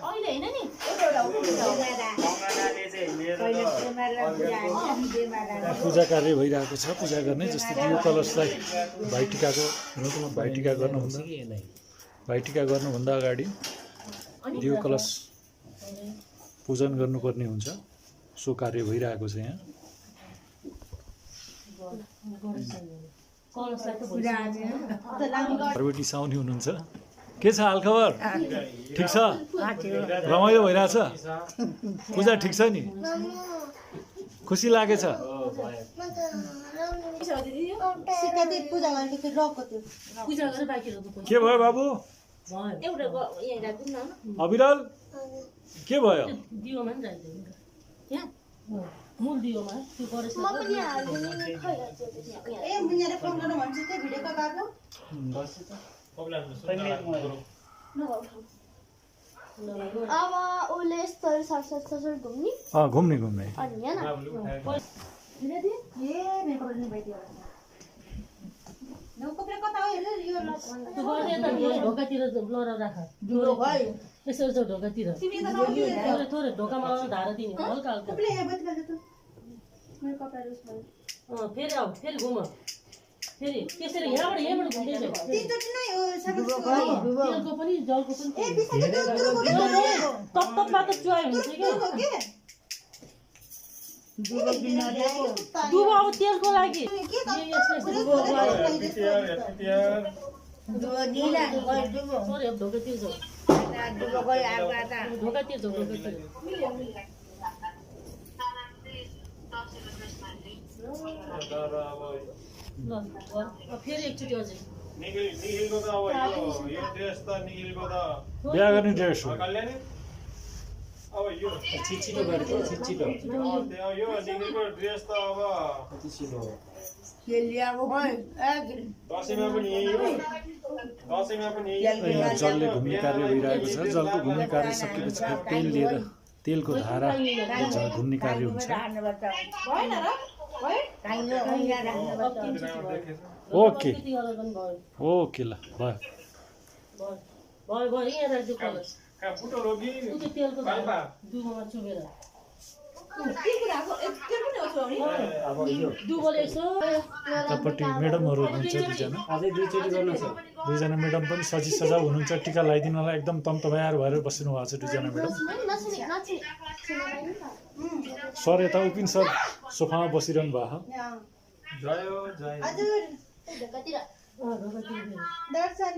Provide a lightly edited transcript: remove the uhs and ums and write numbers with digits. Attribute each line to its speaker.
Speaker 1: अहिले हैन नि
Speaker 2: पूजा कार्य भइरहेको छ। पूजा गर्ने जस्तै दियो कलशलाई भाइटिका गर्नुभन्दा अगाडि दियो कलश पूजन गर्नुपर्ने हुन्छ। सो कार्य भइरहेको छ यहाँ। पार्वती साउनी हुनुहुन्छ। के छ हालखबर? ठिक छ? रमाइलो भइरहेछ? पूजा ठिक छ नि? खुसी लागेछ? के भयो बाबु? अविरल के भयो?
Speaker 1: मूल दियोमा त्यो गरेछ म पनि फोन गर्न भन्छु त्यो भिडियो कल गर्नु बस त
Speaker 3: अब उले स्तरी सरसर घुम्ने
Speaker 2: घुम्ने
Speaker 3: अनि हैन
Speaker 1: ढोकातिर लरा राख यसो ढोकातिर थोरै ढोकामा धारा दिने हल्का हल्का फेरि आऊ फेरि घुम फेरि त्यसरी यहाँबाट घुम्दै जाऊ तेलको पनि जलको पनि तप चुहाइ हुन्छ क्या दुबो अब तेलको लागि ढोकातिर जाऊ फेरि एकचोटि अझै
Speaker 2: बिहा गर्ने ड्रेस हो।
Speaker 4: छिटो गरेको छिटो ड्रेस त अब
Speaker 2: यहाँ जलले घुम्ने कार्य भइरहेको छ। जलको घुम्ने कार्य सकेपछि तेल लिएर तेलको धारा घुम्ने कार्य हुन्छ। ओके ओके ल भयो
Speaker 1: यहाँ राख्छु कलश तेलको दुबोमा चुबेर दुबोले यसो
Speaker 2: यतापट्टि म्याडमहरू हुनुहुन्छ दुईजना म्याडम पनि सजी सजाउ हुनुहुन्छ। टिका लगाइदिनलाई एकदम तमतमाएर भएर बसिनु भएको छ दुईजना म्याडम। सर यता उपिन सर सोफामा बसिरहनु भएको
Speaker 3: दर्शन